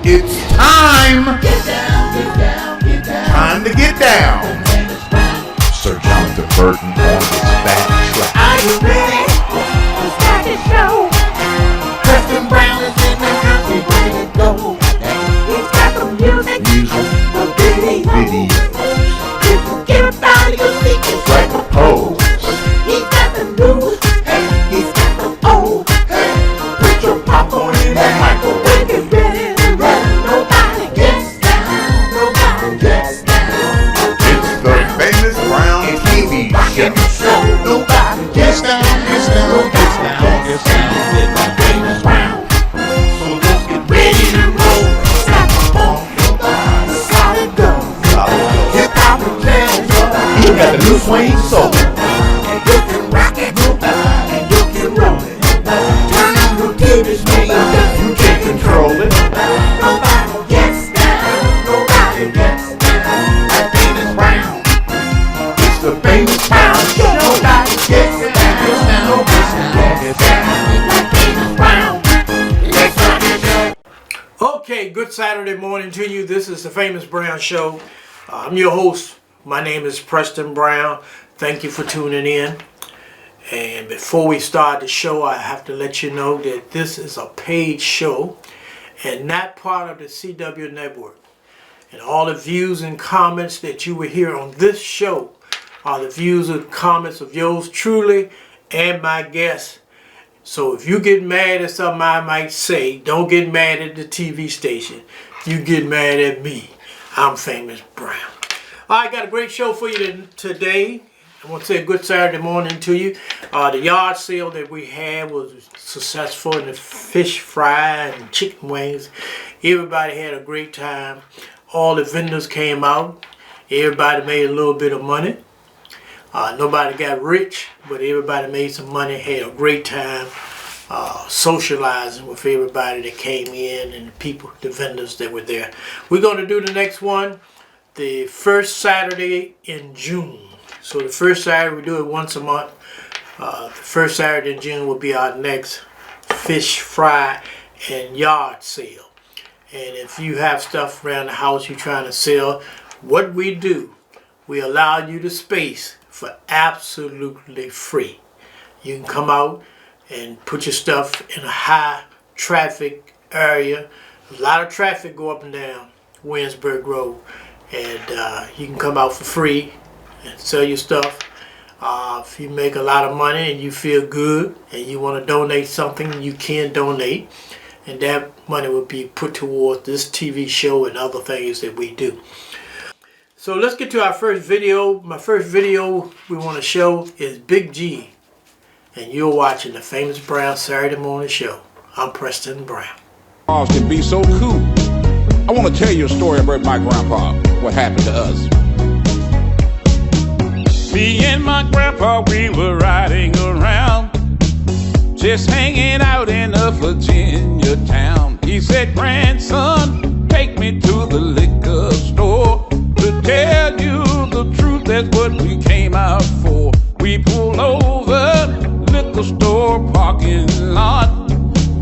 It's time. Get down, get down, get down. Time to get down. Sir Jonathan Burton on his back track. Are you ready? To start the show. Preston Brown is in the house, he's ready to go. He's got the music, the video. You can get up out of your seat just like a pose. He's got the news, he's got the old. Put your popcorn in the microwave, get ready to run. Nobody gets down, nobody gets down. It's the Famous Brown TV show. Nobody gets down, gets down, gets down, gets down. Get my Famous Brown. So let's get ready to roll. Stop the ball, solid go. Hip hop and jazz. You got the new swing soul. And you can rock it, and you can roll it. Turn on your TV screen, you can control it. Nobody gets down, nobody gets down. My Famous Brown. It's the Famous Brown show. Nobody gets down, nobody gets down. My Famous Brown. Let's rock it. Okay, good Saturday morning to you. This is the Famous Brown Show. I'm your host. My name is Preston Brown. Thank you for tuning in. And before we start the show, I have to let you know that this is a paid show and not part of the CW network. And all the views and comments that you will hear on this show are the views and comments of yours truly and my guests. So if you get mad at something I might say, don't get mad at the TV station. You get mad at me. I'm Famous Brown. I got a great show for you today. I want to say a good Saturday morning to you. The yard sale that we had was successful in the fish fry and chicken wings. Everybody had a great time. All the vendors came out. Everybody made a little bit of money. Nobody got rich, but everybody made some money, had a great time socializing with everybody that came in and the people, the vendors that were there. We're going to do the next one the first Saturday in June. So the first Saturday, we do it once a month. The first Saturday in June will be our next fish fry and yard sale. And if you have stuff around the house you're trying to sell, what we do, we allow you the space for absolutely free. You can come out and put your stuff in a high traffic area. A lot of traffic go up and down Winsburg Road. And you can come out for free and sell your stuff. If you make a lot of money and you feel good and you want to donate something, you can donate. And that money will be put towards this TV show and other things that we do. So let's get to our first video. My first video we want to show is Big G. And you're watching the Famous Brown Saturday Morning Show. I'm Preston Brown. Can be so cool. I want to tell you a story about my grandpa, what happened to us. Me and my grandpa, we were riding around, just hanging out in a Virginia town. He said, grandson, take me to the liquor store. To tell you the truth, that's what we came out for. We pulled over, liquor store parking lot.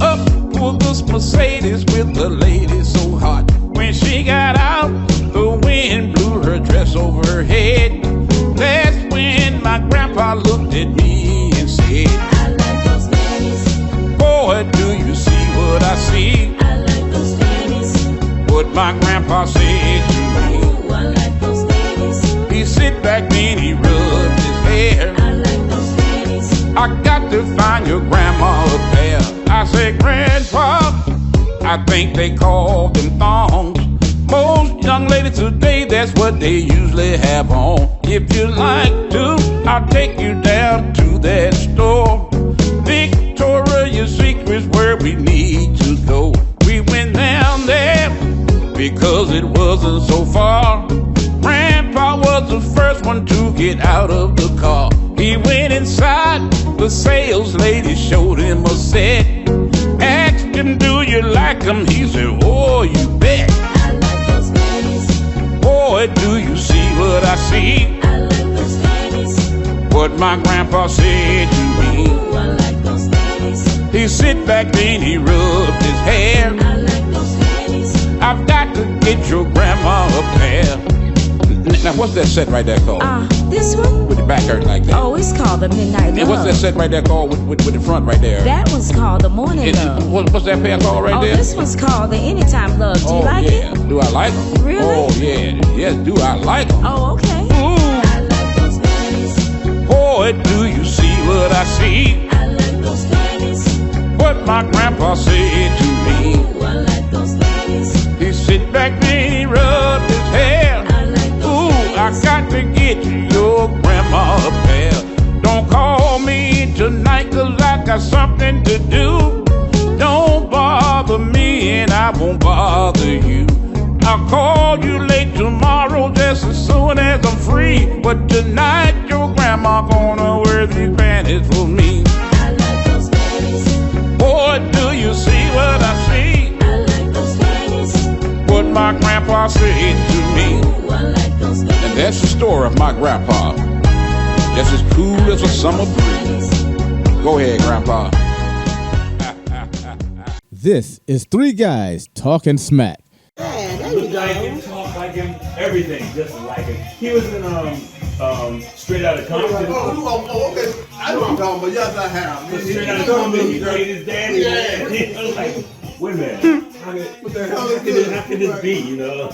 Up pulled this Mercedes with the lady so hot. When she got out, the wind blew her dress over her head. That's when my grandpa looked at me and said, I like those ladies. Boy, do you see what I see? I like those ladies. What my grandpa said to me. Ooh, I like those ladies. He sit back and he rubbed his hair. I like those ladies. I got to find your grandma a pair. I said, Grandpa, I think they call them thongs. Most young ladies today, that's what they usually have on. If you like to, I'll take you down to that store. Victoria's Secret's where we need to go. We went down there because it wasn't so far. Grandpa was the first one to get out of the car. He went inside, the sales lady showed him a set. Asked him, do you like them? He said, oh, you bet. I like those ladies. Boy, do you see what I see? I like those ladies. What my grandpa said to me. Ooh, I like those ladies. He sit back and he rubbed his hair. I like those ladies. get your grandma a pair. Now, what's that set right there called? This one? With the back hurt like that. Oh, it's called the Midnight Love. And what's that set right there called with the front right there? That one's called the Morning Love. What's that pair called right there? Oh, this one's called the Anytime Love. Do you like it? Do I like them? Really? Oh, yeah. Yes, do I like them? Oh, okay. Ooh. I like those panties. Boy, do you see what I see? I like those panties. What my grandpa said to me. Ooh, I like those panties. He sit back and he rubbed his hair. I like those Ooh, panties. I got to get your grandma a pair. Don't call me tonight 'cause I got something to do. Don't bother me and I won't bother you. I'll call you late tomorrow just as soon as I'm free. But tonight your grandma gonna wear these panties for me. I like those panties. Boy, do you see what I see? I like those panties. What my grandpa said to me. Ooh, I like those panties. And that's the story of my grandpa. Just as cool as a summer breeze. Go ahead, grandpa. This is Three Guys Talking Smack. Like him, talk like him, everything just like him. He was in Straight Outta Compton. Okay. I know I'm talking about. Yes, I have. Straight Outta Compton, he played his daddy. Yeah. I was like, wait a minute. What the hell is How could this be, you know?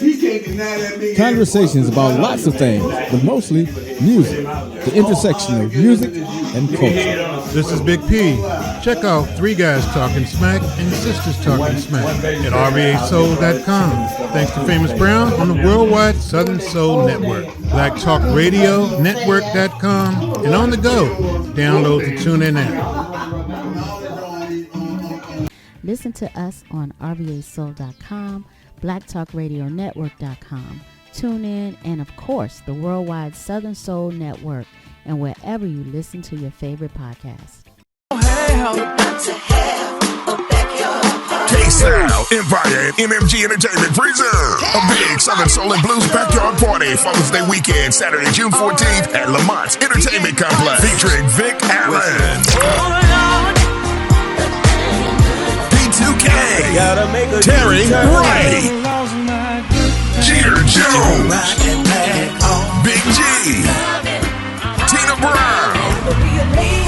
He can't deny that nigga. Conversations about lots of things, but mostly music, the intersection of music and culture. This is Big P. Check out Three Guys Talking Smack and Sisters Talking Smack at RVASoul.com. Thanks to Famous Brown on the Worldwide Southern Soul Network, Black Talk Radio Network.com, and on the go. Download the TuneIn app. Listen to us on RVASoul.com, BlackTalkRadioNetwork.com, TuneIn, and of course, the Worldwide Southern Soul Network, and wherever you listen to your favorite podcast. K-Sound, Empire, and MMG Entertainment present a big Southern Soul and Blues backyard party Father's Day weekend, Saturday, June 14th at Lamont's Entertainment Complex, featuring Vic Allen, P2K, Terry Wright, Jeter Jones, Big G, Tina Brown,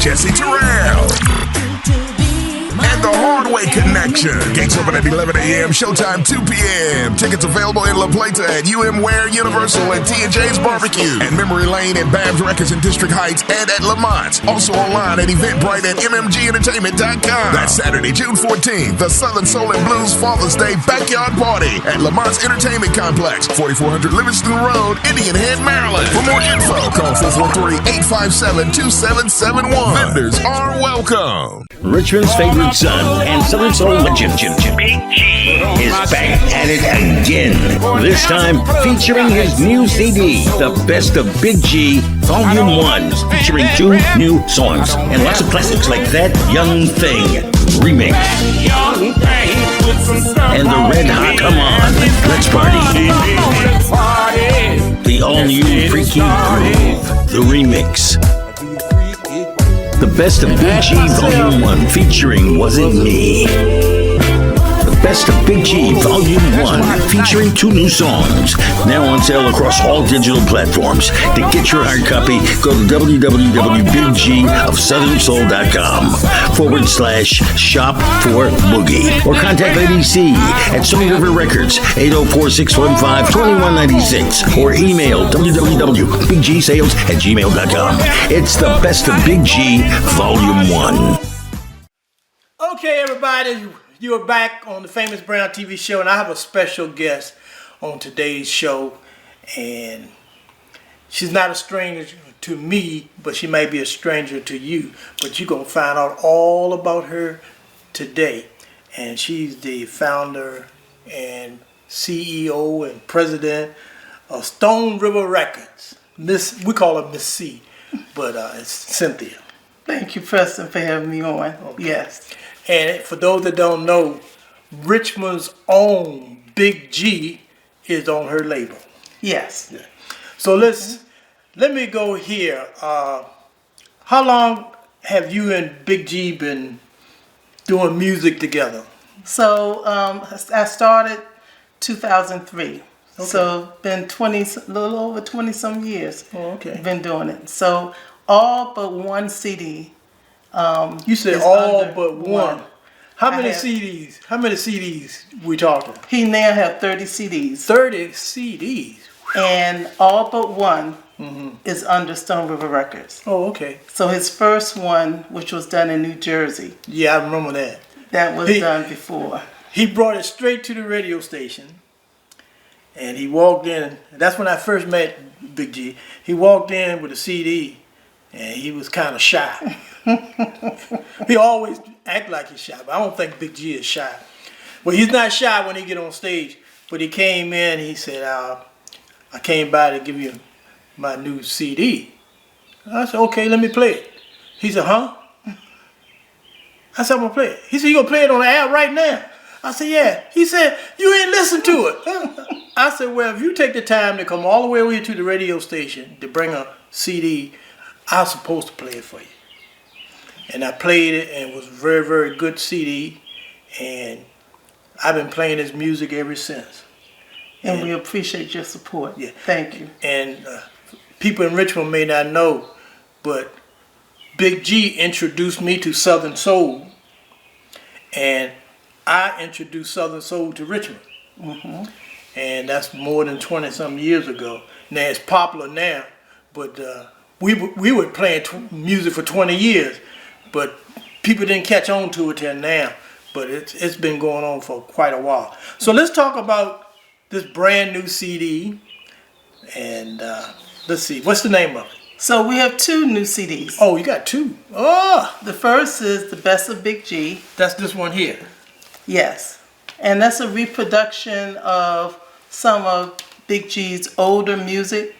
Jesse Terrell, and the Hardway Connection. Gates open at 11 a.m., showtime 2 p.m. Tickets available in La Plata at UM Universal and T&J's Barbecue, and Memory Lane at Babs Records in District Heights and at Lamont. Also online at Eventbrite at MMGEntertainment.com. That's Saturday, June 14th, the Southern Soul and Blues Father's Day Backyard Party at Lamont's Entertainment Complex, 4400 Livingston Road, Indian Head, Maryland. For more info, call 443-857-2771. Vendors are welcome. Richmond's favorite son and Southern Soul legend, Big G, is back at it again. This time featuring his new CD, The Best of Big G, Volume 1, featuring 2 new songs and lots of classics like That Young Thing remix and the Red Hot Come On, Let's Party. The all-new Freaky Groove, the remix. The Best of Big G Volume 1 featuring Wasn't Me. The Best of Big G Volume 1 featuring 2 new songs. Now on sale across all digital platforms. To get your hard copy, go to www.bigg.southernsoul.com/shop4boogie. Or contact Lady C at Stony River Records, 804-615-2196. Or email www.biggsales@gmail.com. It's the Best of Big G Volume 1. Okay, everybody, you are back on the Famous Brown TV show, and I have a special guest on today's show, and she's not a stranger to me, but she may be a stranger to you, but you're going to find out all about her today. And she's the founder and CEO and president of Stone River Records. We call her Miss C, but it's Cynthia. Thank you, Preston, for having me on. Okay. Yes. And for those that don't know, Richmond's own Big G is on her label. Yes. Yeah. So let me go here. How long have you and Big G been doing music together? So I started 2003. Okay. So been a little over 20 some years. Oh, okay. Been doing it. So all but one CD. You said is all under but one. How I many have- CDs? How many CDs we talking? He now have 30 CDs. 30 CDs. And all but one is under Stone River Records. Oh, okay. So his first one, which was done in New Jersey, Yeah, I remember that. that was done before. He brought it straight to the radio station. And he walked in. That's when I first met Big G. He walked in with a CD. And he was kind of shy. He always act like he's shy, but I don't think Big G is shy. Well, he's not shy when he get on stage. But he came in, he said, I came by to give you my new CD. I said, okay, let me play it. He said, huh? I said, I'm gonna play it. He said, you gonna play it on the air right now? I said, yeah. He said, you ain't listen to it. I said, well, if you take the time to come all the way over here to the radio station to bring a CD, I was supposed to play it for you. And I played it, and it was a very, very good CD. And I've been playing his music ever since. And we appreciate your support. Yeah. Thank you. And people in Richmond may not know, but Big G introduced me to Southern Soul. And I introduced Southern Soul to Richmond. And that's more than 20-some years ago. Now, it's popular now, but we were playing music for 20 years, but people didn't catch on to it till now. But it's been going on for quite a while. So let's talk about this brand new CD. And let's see, what's the name of it? So we have two new CDs. Oh, you got two. Oh, The first is The Best of Big G. that's this one here. Yes. And that's a reproduction of some of Big G's older music,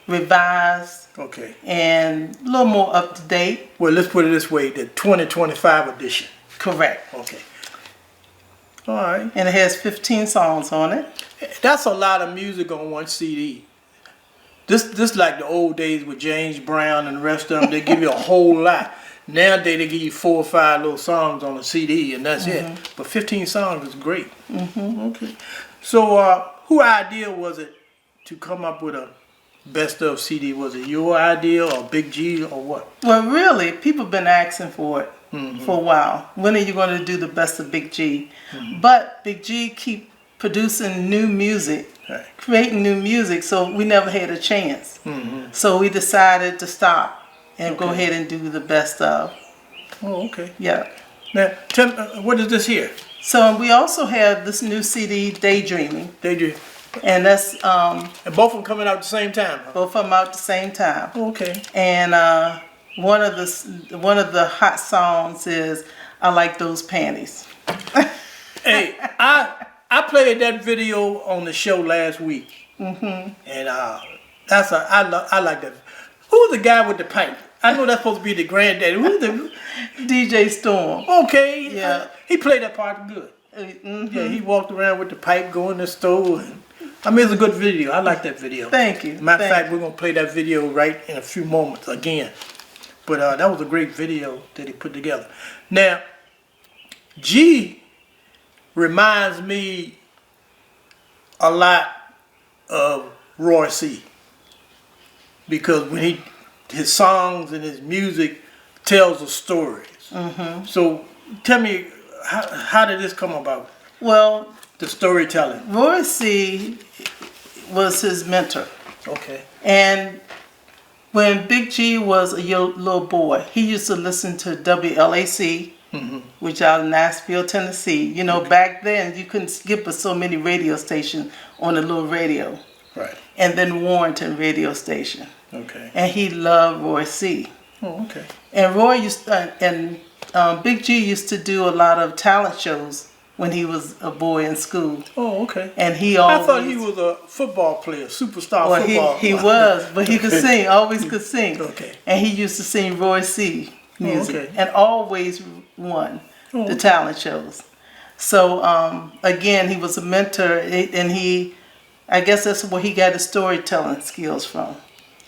revised Okay. and a little more up to date. Well, let's put it this way, the 2025 edition. Correct. Okay. All right. And it has 15 songs on it. That's a lot of music on one CD. This like the old days with James Brown and the rest of them. They give you a whole lot. Nowadays they give you 4 or 5 little songs on a CD and that's it. But 15 songs is great. Okay. So whose idea was it to come up with a best of CD? Was it your idea or Big G or what? Well, really, people have been asking for it for a while. When are you going to do the best of Big G? But Big G keep producing new music, creating new music, so we never had a chance. So we decided to stop and go ahead and do the best of. Oh, okay. Yeah. Now, tell me, what is this here? So we also have this new CD, Daydreaming. Daydream. And that's And both of them coming out at the same time. Huh? both of them out at the same time. Okay. And one of the hot songs is "I Like Those Panties." Hey, I played that video on the show last week, and I like that. Who's the guy with the pipe? I know that's supposed to be the granddaddy. Who's the DJ Storm. Okay, Yeah. he played that part good. Yeah, he walked around with the pipe going to the store. And, I mean, it's a good video. I like that video. Thank you. Matter of Thank fact, we're gonna play that video right in a few moments again. But that was a great video that he put together. Now, G reminds me a lot of Roy C. Because when his songs and his music tells a story. So tell me, how did this come about? Well, The storytelling. Roy C. was his mentor. Okay. And when Big G was a little boy, he used to listen to WLAC, which out in Nashville, Tennessee. You know, back then you couldn't skip so many radio stations on a little radio. Right. And then Warrenton radio station. Okay. And he loved Roy C. Oh, okay. And Roy Big G used to do a lot of talent shows when he was a boy in school. Oh, okay. And he always... I thought he was a football player, superstar football. He was, but he could sing, always could sing. Okay. And he used to sing Roy C. music okay. and always won the talent shows. So, again, he was a mentor, and I guess that's where he got his storytelling skills from.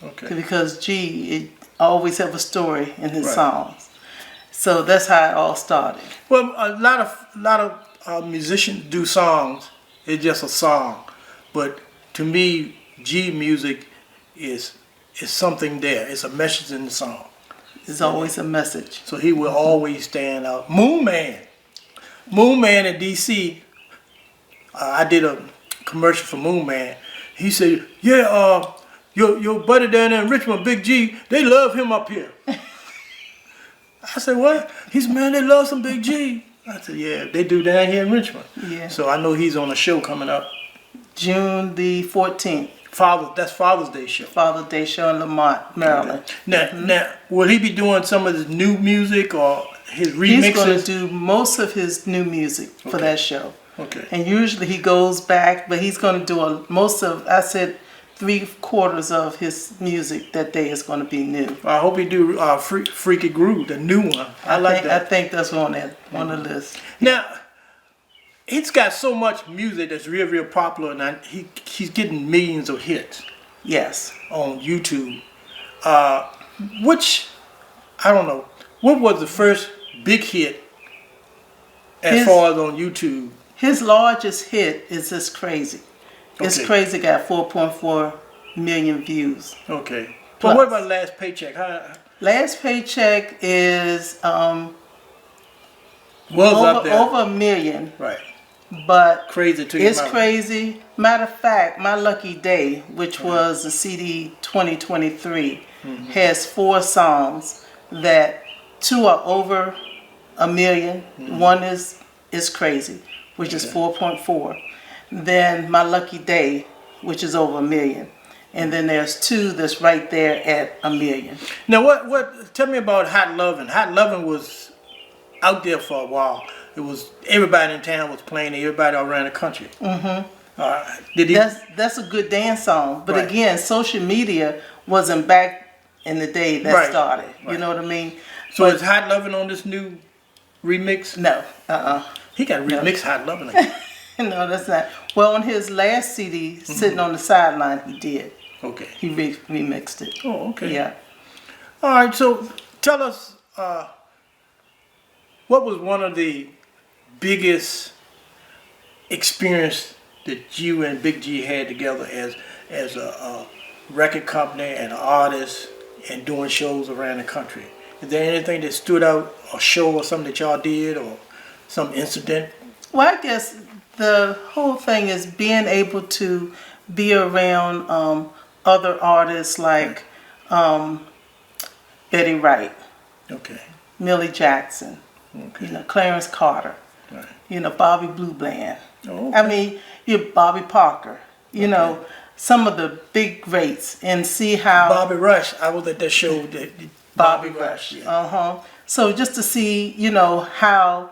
Okay. Because G always have a story in his songs. So that's how it all started. Well, a lot of musicians do songs. It's just a song, but to me, G music is something there. It's a message in the song. There's always a message. So he will always stand out. Moon Man in DC. I did a commercial for Moon Man. He said, "Yeah, your buddy down there in Richmond, Big G, they love him up here." I said, "What?" He said, "Man, they love some Big G." I said, "Yeah, they do down here in Richmond." Yeah. So I know he's on a show coming up. June the 14th. That's Father's Day show. Father's Day show in Lamont, Maryland. Now, will he be doing some of his new music or his remixes? He's going to do most of his new music for that show. Okay. And usually he goes back, but he's going to do most of, I said, 3/4 of his music that day is going to be new. I hope he do Freaky Groove, the new one. I like that. I think that's on the list. Now, it's got so much music that's real popular, and he's getting millions of hits. Yes. On YouTube. Which, I don't know, what was the first big hit as far as on YouTube? His largest hit is It's Crazy. It's Okay. Crazy got 4.4 million views. Okay. Plus. But what about Last Paycheck? Last Paycheck is up there. over 1 million. Right. But Crazy to It's Crazy. Matter of fact, My Lucky Day, which was the CD 2023, has 4 songs that 2 are over 1 million. One is Crazy, which is 4.4. Then My Lucky Day, which is over 1 million. And then there's 2 that's right there at 1 million. Now, what? Tell me about Hot Lovin'. Hot Lovin' was out there for a while. It was everybody in town was playing it. Everybody all around the country. Did he? That's a good dance song. But Right. again, social media wasn't back in the day that Right. started. You Right. know what I mean? So is Hot Lovin' on this new remix? No. He got remix Hot Lovin' again. No, that's not. Well, on his last CD, Sitting on the Sideline, he did. Okay. He remixed it. Oh, okay. Yeah. All right. So tell us, what was one of the biggest experience that you and Big G had together as a record company and an artist and doing shows around the country? Is there anything that stood out, a show or something that y'all did, or some incident? Well, I guess the whole thing is being able to be around other artists like Betty Wright, Okay. Millie Jackson, Okay. you know, Clarence Carter, Right. you know, Bobby Blue Bland. Oh, okay. I mean, Bobby Parker, you know, some of the big greats, and see how Bobby Rush. I was at that show. Bobby Rush. Yeah. So just to see, you know, how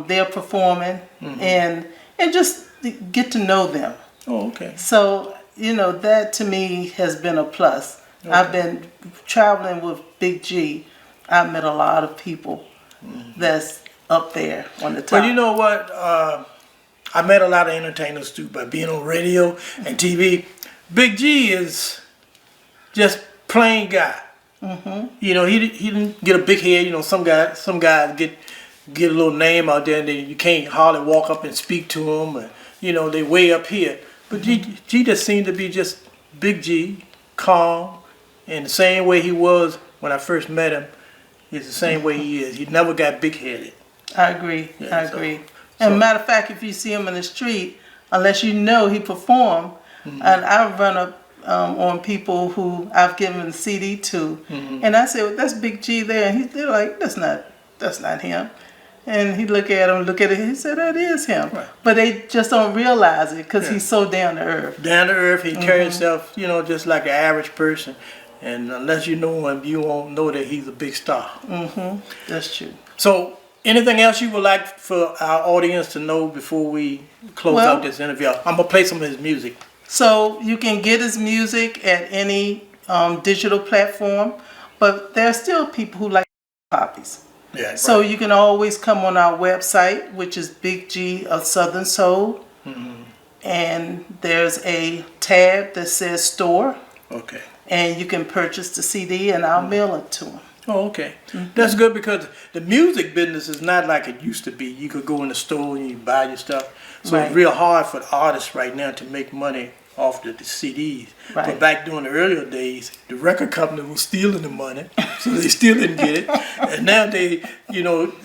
they're performing and just get to know them. Oh, okay. So, you know, that to me has been a plus. Okay. I've been traveling with Big G. I've met a lot of people that's up there on the top. But you know what? I met a lot of entertainers too by being on radio and TV. Big G is just plain guy. You know, he didn't get a big head. You know, some guys get a little name out there and then you can't hardly walk up and speak to them. And, you know, they way up here. But G just seemed to be just Big G, calm, and the same way he was when I first met him is the same way he is. He never got big headed. I agree. Yeah, I agree. And matter of fact, if you see him in the street, unless you know he performed, and I've run up on people who I've given the CD to, and I say, well, that's Big G there, and they're like, that's not him. And he look at it, he said, that is him. Right. But they just don't realize it because he's so down to earth. Down to earth, he carries himself, you know, just like an average person. And unless you know him, you won't know that he's a big star. That's true. So, anything else you would like for our audience to know before we close out this interview? I'm going to play some of his music. So you can get his music at any digital platform, but there are still people who like copies. Yeah, So right. you can always come on our website, which is Big G of Southern Soul, and there's a tab that says store, Okay. and you can purchase the CD and I'll mail it to them. Oh, okay. That's good because the music business is not like it used to be. You could go in the store and you buy your stuff. So Right. it's real hard for the artists right now to make money off the CDs. Right. But back during the earlier days, the record company was stealing the money, so they still didn't get it. And now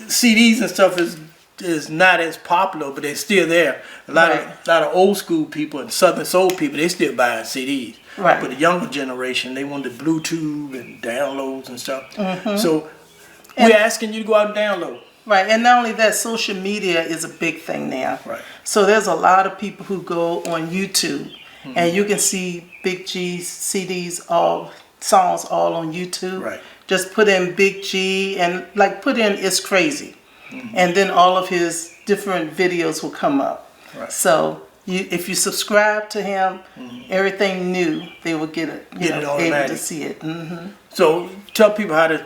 CDs and stuff is not as popular, but they're still there. A lot of old school people and Southern soul people, they still buying CDs. Right. But the younger generation, they want the Bluetooth and downloads and stuff. So And- we're asking you to go out and download. Right, and not only that, social media is a big thing now. Right. So there's a lot of people who go on YouTube, and you can see Big G's CDs, songs all on YouTube. Right. Just put in Big G and put in It's Crazy, and then all of his different videos will come up. Right. So if you subscribe to him, everything new, they will get it. Get it able automatic. to see it. So tell people how to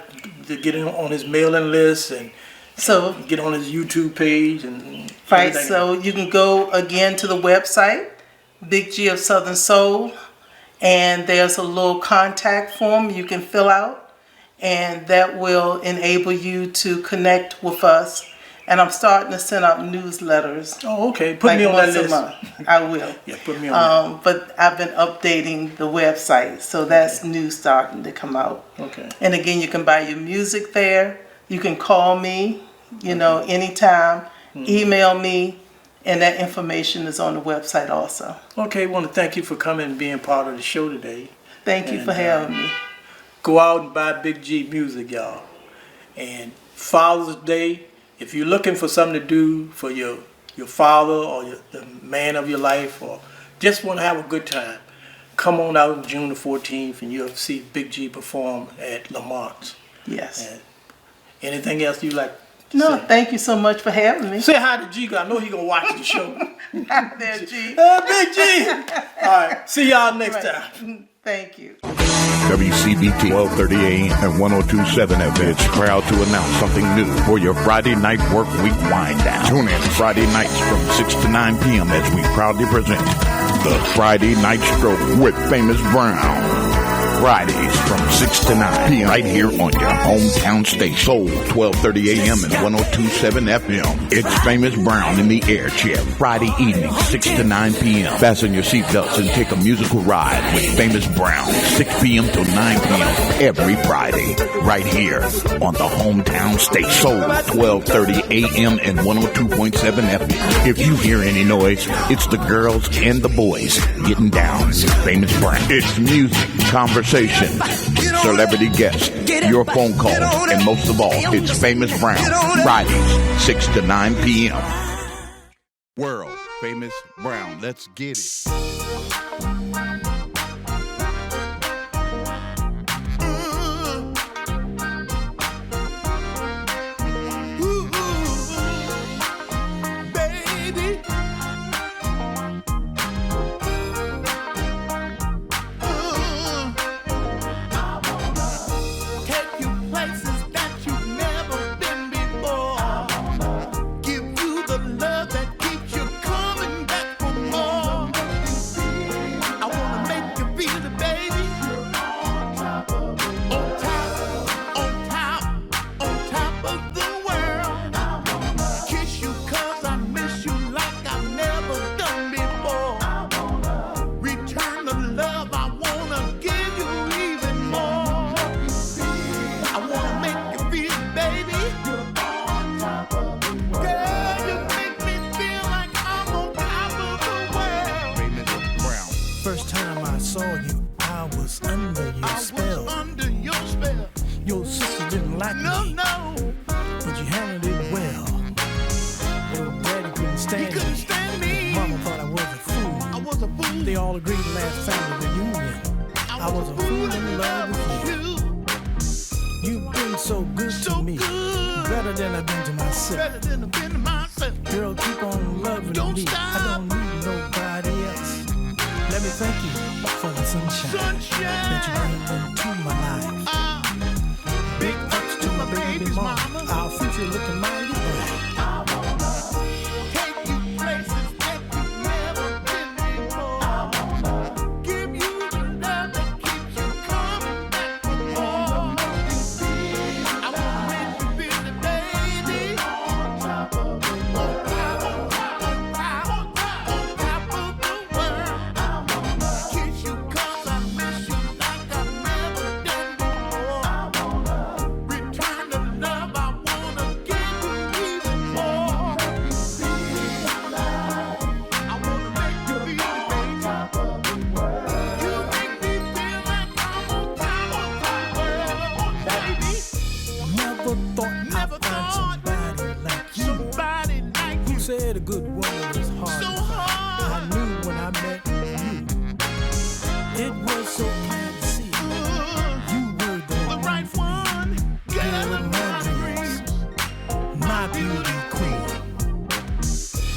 get on his mailing list and So get on his YouTube page and right, everything. so you can go again to the website, Big G of Southern Soul, and there's a little contact form you can fill out, and that will enable you to connect with us. And I'm starting to send out newsletters. Oh, okay. Put me on that once a list. month. I will. Yeah, put me on But I've been updating the website, so that's new starting to come out. Okay. And again, you can buy your music there. You can call me, anytime. Email me, and that information is on the website also. Okay, I want to thank you for coming and being part of the show today. Thank you for having me. Go out and buy Big G music, y'all. And Father's Day, if you're looking for something to do for your father or the man of your life, or just want to have a good time, come on out on June the 14th and you'll see Big G perform at Lamont's. Yes. And anything else you like? No, thank you so much for having me. Say hi to G, 'cause I know he gonna watch the show. Hi there, G. Big G. All right, see y'all next time. Thank you. WCBT 1230 AM and 1027 FM. It's proud to announce something new for your Friday night work week wind down. Tune in Friday nights from 6 to 9 p.m. as we proudly present the Friday Night Stroke with Famous Brown. Fridays from 6 to 9 p.m. right here on your hometown station. Soul 1230 AM and 1027 FM. It's Famous Brown in the air chair. Friday evening 6 to 9 p.m. Fasten your seatbelts and take a musical ride with Famous Brown. 6 p.m. till 9 p.m. every Friday. Right here on the hometown station. Soul 1230 AM and 102.7 FM. If you hear any noise, it's the girls and the boys getting down with Famous Brown. It's music, conversation, celebrity guests, your phone calls, and most of all, it's Famous Brown. Fridays, 6 to 9 p.m. World Famous Brown. Let's get it. said a good woman is hard to find. I knew when I met you. It was so plain to see. You were the right one. Girl of my dreams. My beauty queen.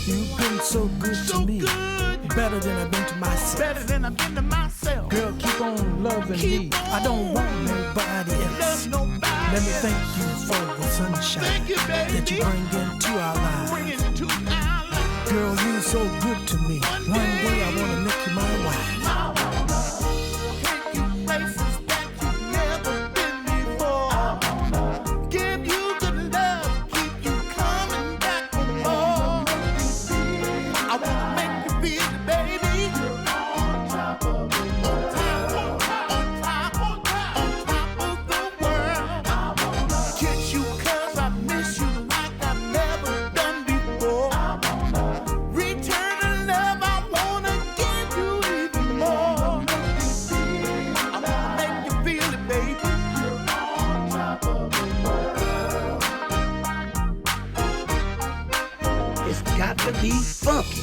You've been so good to me. Better than I've been to myself. Girl, keep on loving me. I don't want nobody else. Let me thank you for the sunshine that you bring into our lives. Girl, you're so good to me. One day I want to make you my wife. Take you places that you've never been before. Give you good love, keep you coming back for more. I want to make you feel it, baby. On top of the world. On top of the world. I want to kiss you 'cause I miss you like I've never done before. Return the love, I want to give you even more. I want to make you feel it, baby. On top of the world. It's got to be funky.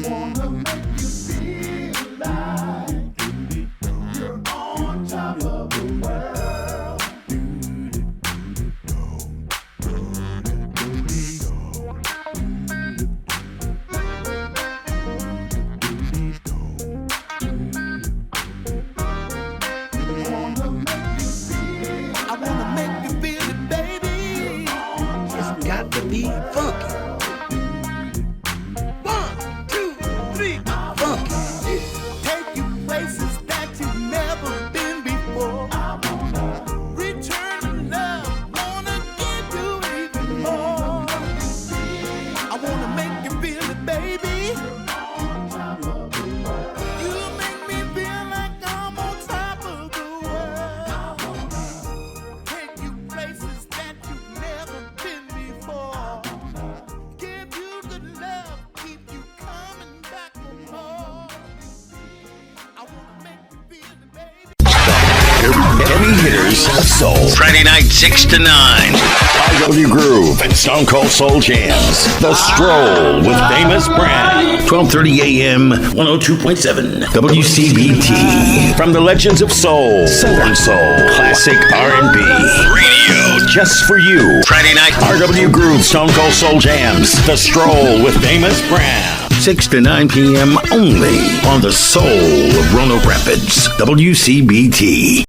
Wanna make you feel like you're on top of the world. I wanna make you feel it, baby. It's got to be funky. 1, 2, 3, funky. Take you places that you've never been before. Return the love, wanna give you even more. I wanna make you feel it, baby. You make me feel like I'm on top of the world. Take you places that you've never been before. Give you good love, keep you coming back for more. I wanna make you feel it, baby. Heavy hitters of soul. Friday night, 6 to 9. RW Groove and Stone Cold Soul Jams. The Stroll with Famous Brand. 12:30 a.m. 102.7 WCBT. From the legends of soul, Southern soul, classic R&B. Radio just for you. Friday night, RW Groove, Stone Cold Soul Jams. The Stroll with Famous Brand. 6 to 9 p.m. only on the soul of Roanoke Rapids. WCBT.